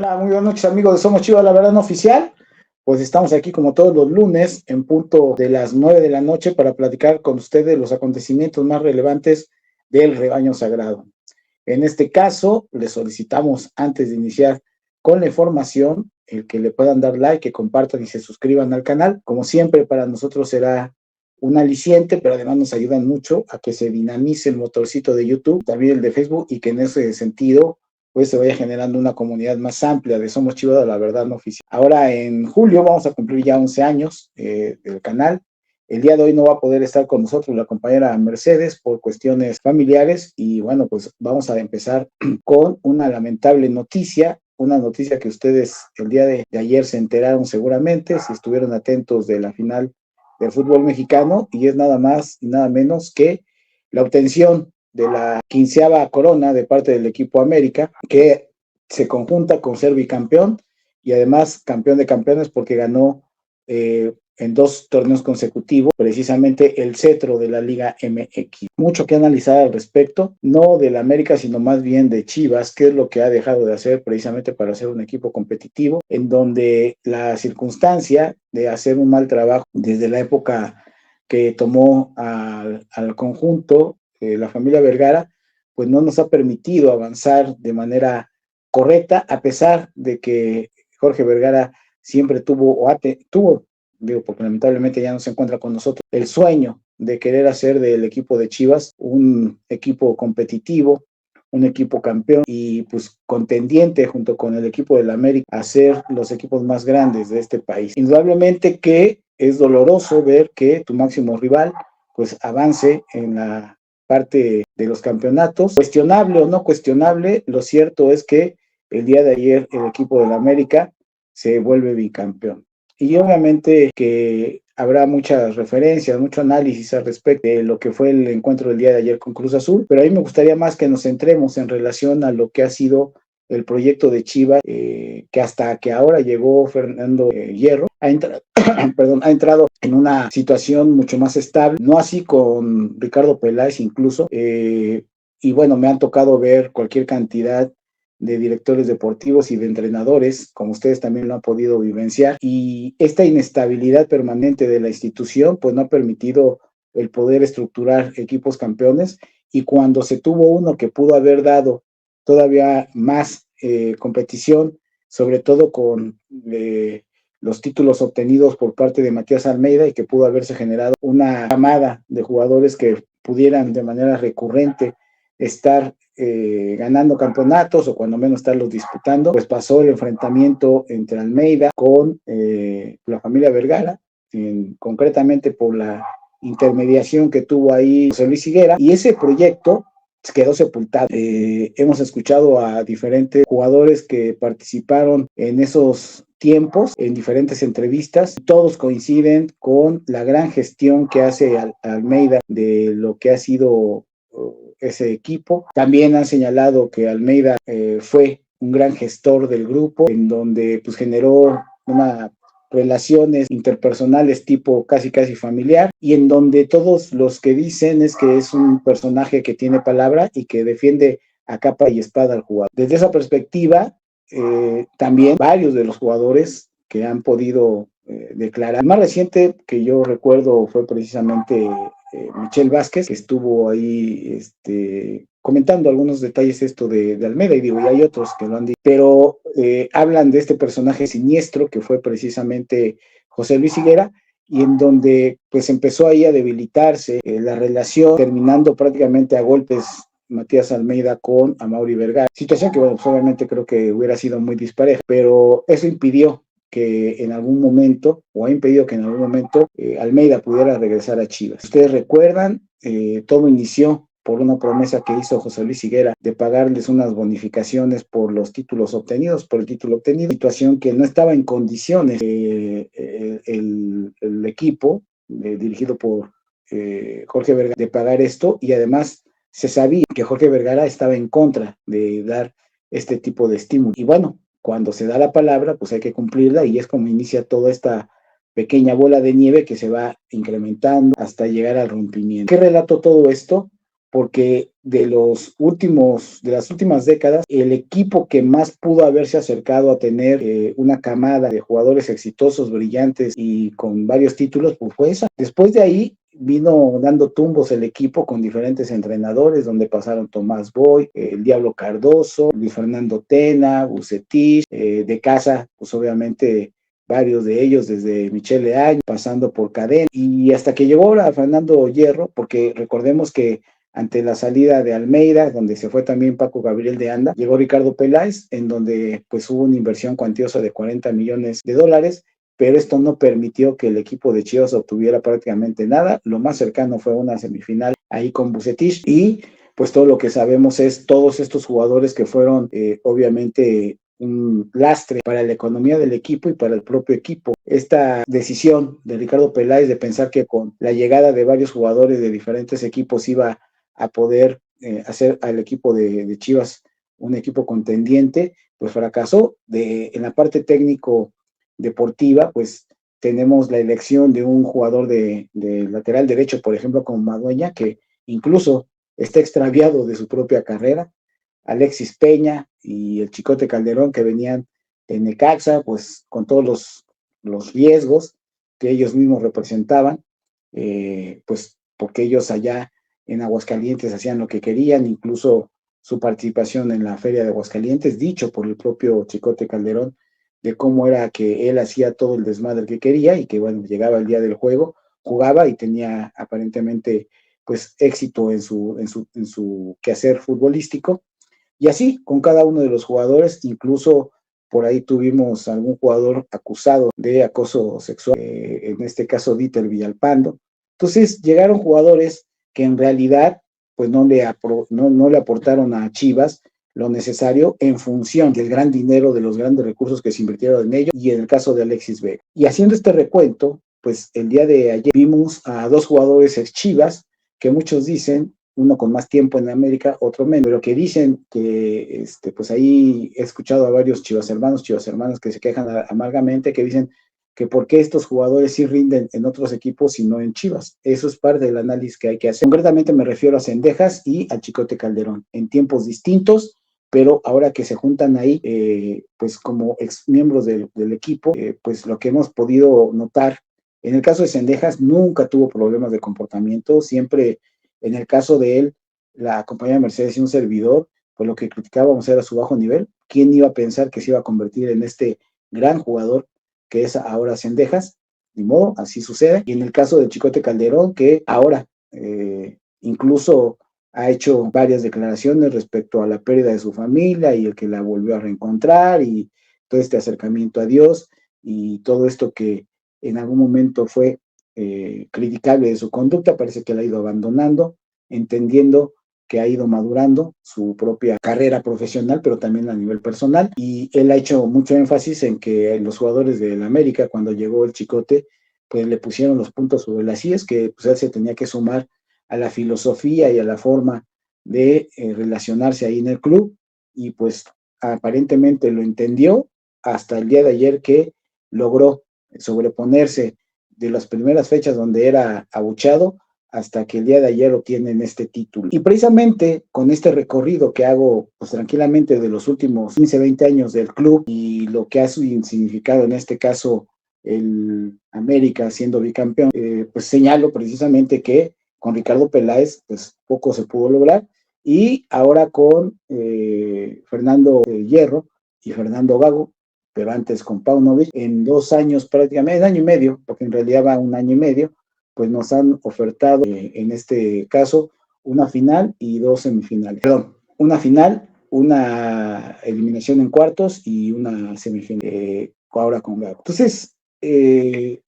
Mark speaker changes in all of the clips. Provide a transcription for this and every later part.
Speaker 1: Hola, muy buenas noches amigos de Somos Chivas, la verdad no oficial. Pues estamos aquí como todos los lunes en punto de las 9 de la noche para platicar con ustedes los acontecimientos más relevantes del rebaño sagrado. En este caso, les solicitamos antes de iniciar con la información, el que le puedan dar like, que compartan y se suscriban al canal. Como siempre, para nosotros será un aliciente, pero además nos ayudan mucho a que se dinamice el motorcito de YouTube, también el de Facebook, y que en ese sentido pues se vaya generando una comunidad más amplia de Somos Chivas de la Verdad No Oficial. Ahora en julio vamos a cumplir ya 11 años del canal. El día de hoy no va a poder estar con nosotros la compañera Mercedes por cuestiones familiares y bueno, pues vamos a empezar con una lamentable noticia, una noticia que ustedes el día de ayer se enteraron seguramente si estuvieron atentos de la final del fútbol mexicano, y es nada más y nada menos que la obtención de la 15ª corona de parte del equipo América, que se conjunta con ser bicampeón y además campeón de campeones porque ganó en 2 torneos consecutivos, precisamente el cetro de la Liga MX. Mucho que analizar al respecto, no del América, sino más bien de Chivas, qué es lo que ha dejado de hacer precisamente para ser un equipo competitivo, en donde la circunstancia de hacer un mal trabajo desde la época que tomó al conjunto la familia Vergara, pues no nos ha permitido avanzar de manera correcta, a pesar de que Jorge Vergara siempre tuvo, digo, porque lamentablemente ya no se encuentra con nosotros, el sueño de querer hacer del equipo de Chivas un equipo competitivo, un equipo campeón y pues contendiente junto con el equipo del América a ser los equipos más grandes de este país. Indudablemente que es doloroso ver que tu máximo rival pues avance en la parte de los campeonatos, cuestionable o no cuestionable, lo cierto es que el día de ayer el equipo del América se vuelve bicampeón. Y obviamente que habrá muchas referencias, mucho análisis al respecto de lo que fue el encuentro del día de ayer con Cruz Azul, pero a mí me gustaría más que nos centremos en relación a lo que ha sido el proyecto de Chivas, que hasta que ahora llegó Fernando Hierro, ha entrado en una situación mucho más estable, no así con Ricardo Peláez incluso, y bueno, me han tocado ver cualquier cantidad de directores deportivos y de entrenadores, como ustedes también lo han podido vivenciar, y esta inestabilidad permanente de la institución pues no ha permitido el poder estructurar equipos campeones, y cuando se tuvo uno que pudo haber dado todavía más competición, sobre todo con los títulos obtenidos por parte de Matías Almeida, y que pudo haberse generado una camada de jugadores que pudieran de manera recurrente estar ganando campeonatos o cuando menos estarlos disputando, pues pasó el enfrentamiento entre Almeida con la familia Vergara, concretamente por la intermediación que tuvo ahí José Luis Higuera, y ese proyecto quedó sepultado. Hemos escuchado a diferentes jugadores que participaron en esos tiempos, en diferentes entrevistas, todos coinciden con la gran gestión que hace Almeida de lo que ha sido ese equipo. También han señalado que Almeida fue un gran gestor del grupo, en donde pues generó una relaciones interpersonales tipo casi familiar, y en donde todos los que dicen es que es un personaje que tiene palabra y que defiende a capa y espada al jugador. Desde esa perspectiva, también varios de los jugadores que han podido declarar. El más reciente que yo recuerdo fue precisamente Michel Vázquez, que estuvo ahí comentando algunos detalles de Almeida, y digo, y hay otros que lo han dicho, pero hablan de este personaje siniestro que fue precisamente José Luis Higuera, y en donde pues empezó ahí a debilitarse la relación, terminando prácticamente a golpes Matías Almeida con Amaury Vergara, situación que bueno, pues obviamente creo que hubiera sido muy dispareja, pero eso impidió que en algún momento, o ha impedido que en algún momento Almeida pudiera regresar a Chivas. Ustedes recuerdan, todo inició por una promesa que hizo José Luis Higuera de pagarles unas bonificaciones por los títulos obtenidos, por el título obtenido, situación que no estaba en condiciones el equipo dirigido por Jorge Vergara de pagar esto, y además se sabía que Jorge Vergara estaba en contra de dar este tipo de estímulo. Y bueno, cuando se da la palabra, pues hay que cumplirla, y es como inicia toda esta pequeña bola de nieve que se va incrementando hasta llegar al rompimiento. ¿Qué relato todo esto? porque de las últimas décadas, el equipo que más pudo haberse acercado a tener una camada de jugadores exitosos, brillantes y con varios títulos, pues fue esa. Después de ahí vino dando tumbos el equipo con diferentes entrenadores, donde pasaron Tomás Boy, el Diablo Cardoso, Luis Fernando Tena, Bucetich, de casa, pues obviamente varios de ellos, desde Michele Año, pasando por Cadena, y hasta que llegó ahora Fernando Hierro, porque recordemos que ante la salida de Almeida, donde se fue también Paco Gabriel de Anda, llegó Ricardo Peláez, en donde pues hubo una inversión cuantiosa de $40 millones, pero esto no permitió que el equipo de Chivas obtuviera prácticamente nada. Lo más cercano fue una semifinal ahí con Bucetich, y pues todo lo que sabemos es todos estos jugadores que fueron obviamente un lastre para la economía del equipo y para el propio equipo. Esta decisión de Ricardo Peláez de pensar que con la llegada de varios jugadores de diferentes equipos iba a poder hacer al equipo de Chivas un equipo contendiente, pues fracasó. En la parte técnico deportiva, pues tenemos la elección de un jugador de lateral derecho, por ejemplo, como Madueña, que incluso está extraviado de su propia carrera. Alexis Peña y el Chicote Calderón, que venían de Necaxa, pues con todos los riesgos que ellos mismos representaban, pues porque ellos allá en Aguascalientes hacían lo que querían, incluso su participación en la Feria de Aguascalientes, dicho por el propio Chicote Calderón, de cómo era que él hacía todo el desmadre que quería y que, bueno, llegaba el día del juego, jugaba y tenía aparentemente pues éxito en su quehacer futbolístico. Y así con cada uno de los jugadores, incluso por ahí tuvimos algún jugador acusado de acoso sexual, en este caso Dieter Villalpando. Entonces llegaron jugadores que en realidad pues no le aportaron a Chivas lo necesario en función del gran dinero, de los grandes recursos que se invirtieron en ello, y en el caso de Alexis Vega. Y haciendo este recuento, pues el día de ayer vimos a dos jugadores ex Chivas que muchos dicen, uno con más tiempo en América, otro menos, pero que dicen que, pues ahí he escuchado a varios chivas hermanas que se quejan amargamente, que dicen que por qué estos jugadores sí rinden en otros equipos y no en Chivas. Eso es parte del análisis que hay que hacer. Concretamente me refiero a Cendejas y al Chicote Calderón, en tiempos distintos, pero ahora que se juntan ahí, pues como ex miembros del equipo, pues lo que hemos podido notar, en el caso de Cendejas nunca tuvo problemas de comportamiento, siempre en el caso de él, la compañía de Mercedes y un servidor, pues lo que criticábamos era su bajo nivel. ¿Quién iba a pensar que se iba a convertir en este gran jugador que es ahora Cendejas? Ni modo, así sucede. Y en el caso del Chicote Calderón, que ahora incluso ha hecho varias declaraciones respecto a la pérdida de su familia y el que la volvió a reencontrar y todo este acercamiento a Dios y todo esto que en algún momento fue criticable de su conducta, parece que la ha ido abandonando, entendiendo que ha ido madurando su propia carrera profesional, pero también a nivel personal. Y él ha hecho mucho énfasis en que los jugadores del América, cuando llegó el Chicote, pues le pusieron los puntos sobre las IES, que pues él se tenía que sumar a la filosofía y a la forma de relacionarse ahí en el club, y pues aparentemente lo entendió hasta el día de ayer que logró sobreponerse de las primeras fechas donde era abuchado hasta que el día de ayer obtienen este título. Y precisamente con este recorrido que hago pues tranquilamente de los últimos 15, 20 años del club y lo que ha significado en este caso el América siendo bicampeón, pues señalo precisamente que con Ricardo Peláez pues poco se pudo lograr, y ahora con Fernando Hierro y Fernando Gago, pero antes con Paunovic, en 2 años prácticamente, año y medio, porque en realidad va un año y medio, pues nos han ofertado, en este caso, una final y 2 semifinales. Perdón, una final, una eliminación en cuartos y una semifinal, ahora con Gago. Entonces,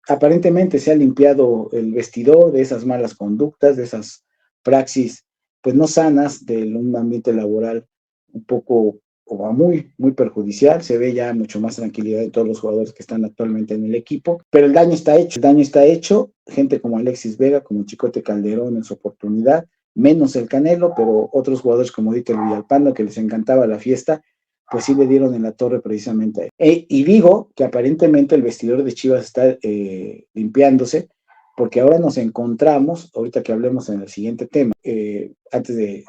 Speaker 1: aparentemente se ha limpiado el vestidor de esas malas conductas, de esas praxis, pues no sanas, de un ambiente laboral un poco o muy, muy perjudicial. Se ve ya mucho más tranquilidad en todos los jugadores que están actualmente en el equipo, pero el daño está hecho, gente como Alexis Vega, como Chicote Calderón en su oportunidad, menos el Canelo, pero otros jugadores como Dieter Villalpando, que les encantaba la fiesta, pues sí le dieron en la torre precisamente a él. Y digo que aparentemente el vestidor de Chivas está limpiándose, porque ahora nos encontramos, ahorita que hablemos en el siguiente tema, antes de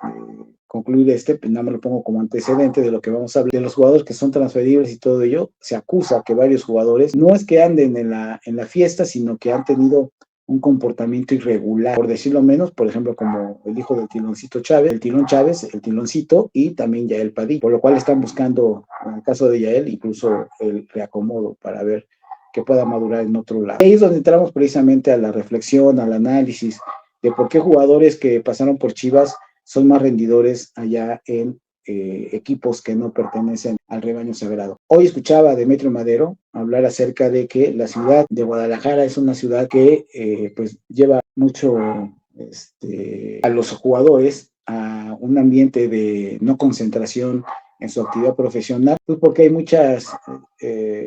Speaker 1: concluir pues nada más lo pongo como antecedente de lo que vamos a hablar, de los jugadores que son transferibles y todo ello. Se acusa que varios jugadores no es que anden en la fiesta, sino que han tenido un comportamiento irregular, por decirlo menos, por ejemplo, como el hijo del Tiloncito Chávez, el Tilón Chávez, el Tiloncito y también Yael Padilla, por lo cual están buscando, en el caso de Yael, incluso el reacomodo para ver que pueda madurar en otro lado. Ahí es donde entramos precisamente a la reflexión, al análisis de por qué jugadores que pasaron por Chivas son más rendidores allá en equipos que no pertenecen al rebaño sagrado. Hoy escuchaba a Demetrio Madero hablar acerca de que la ciudad de Guadalajara es una ciudad que pues lleva mucho a los jugadores a un ambiente de no concentración en su actividad profesional, pues porque hay muchas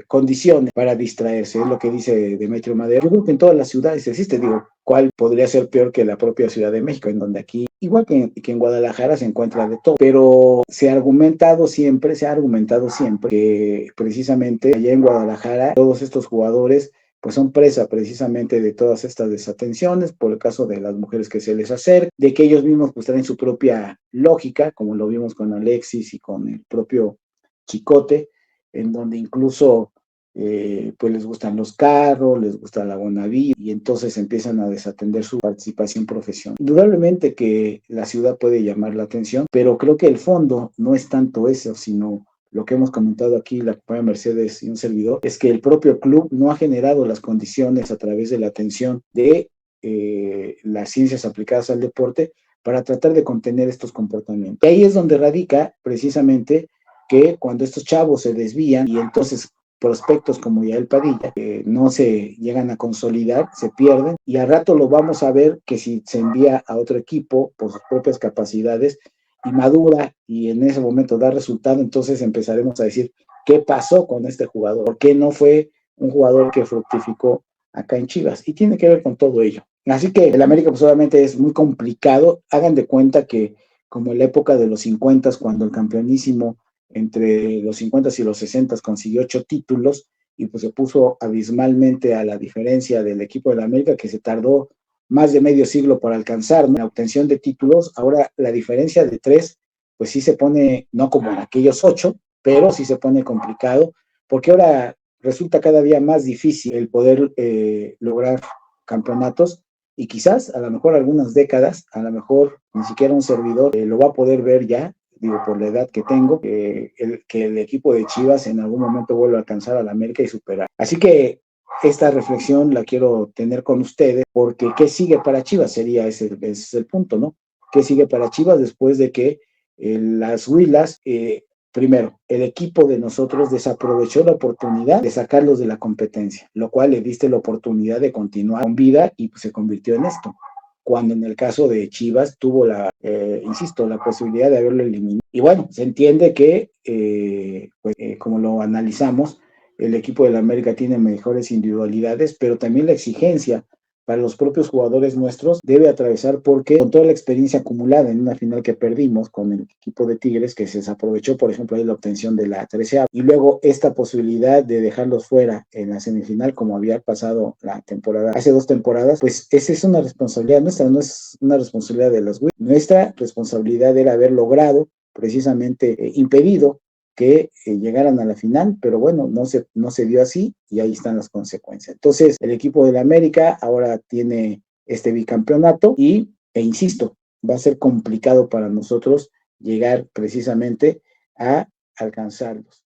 Speaker 1: condiciones para distraerse, es lo que dice Demetrio Madero. Yo creo que en todas las ciudades existe, digo, ¿cuál podría ser peor que la propia Ciudad de México, en donde aquí, igual que en Guadalajara, se encuentra de todo? Pero se ha argumentado siempre que precisamente allá en Guadalajara todos estos jugadores pues son presa precisamente de todas estas desatenciones, por el caso de las mujeres que se les acercan, de que ellos mismos pues traen su propia lógica, como lo vimos con Alexis y con el propio Chicote, en donde incluso pues les gustan los carros, les gusta la buena vida y entonces empiezan a desatender su participación profesional. Indudablemente que la ciudad puede llamar la atención, pero creo que el fondo no es tanto eso, sino lo que hemos comentado aquí, la compañera Mercedes y un servidor, es que el propio club no ha generado las condiciones a través de la atención de las ciencias aplicadas al deporte para tratar de contener estos comportamientos. Y ahí es donde radica precisamente que cuando estos chavos se desvían y entonces prospectos como Yael Padilla no se llegan a consolidar, se pierden y al rato lo vamos a ver que si se envía a otro equipo por sus propias capacidades y madura y en ese momento da resultado, entonces empezaremos a decir qué pasó con este jugador, por qué no fue un jugador que fructificó acá en Chivas, y tiene que ver con todo ello. Así que el América pues obviamente es muy complicado. Hagan de cuenta que como en la época de los 50, cuando el campeonísimo entre los 50 y los 60 consiguió 8 títulos y pues se puso abismalmente a la diferencia del equipo de la América, que se tardó más de medio siglo para alcanzar, ¿no?, la obtención de títulos. Ahora la diferencia de 3, pues sí se pone, no como en aquellos 8, pero sí se pone complicado, porque ahora resulta cada día más difícil el poder lograr campeonatos y quizás a lo mejor algunas décadas, a lo mejor ni siquiera un servidor lo va a poder ver ya, digo, por la edad que tengo, que el equipo de Chivas en algún momento vuelva a alcanzar a la América y superar. Así que esta reflexión la quiero tener con ustedes, porque ¿qué sigue para Chivas? Sería ese es el punto, ¿no? ¿Qué sigue para Chivas después de que las Huilas, primero, el equipo de nosotros desaprovechó la oportunidad de sacarlos de la competencia, lo cual le diste la oportunidad de continuar con vida y pues, se convirtió en esto? Cuando en el caso de Chivas tuvo insisto, la posibilidad de haberlo eliminado. Y bueno, se entiende que, como lo analizamos, el equipo de la América tiene mejores individualidades, pero también la exigencia para los propios jugadores nuestros debe atravesar, porque con toda la experiencia acumulada en una final que perdimos con el equipo de Tigres, que se desaprovechó, por ejemplo, ahí la obtención de la 13ª, y luego esta posibilidad de dejarlos fuera en la semifinal, como había pasado la temporada, hace 2 temporadas, pues esa es una responsabilidad nuestra, no es una responsabilidad de las WIC. Nuestra responsabilidad era haber logrado precisamente impedido que llegaran a la final, pero bueno, no se dio así y ahí están las consecuencias. Entonces, el equipo de la América ahora tiene este bicampeonato e insisto, va a ser complicado para nosotros llegar precisamente a alcanzarlos.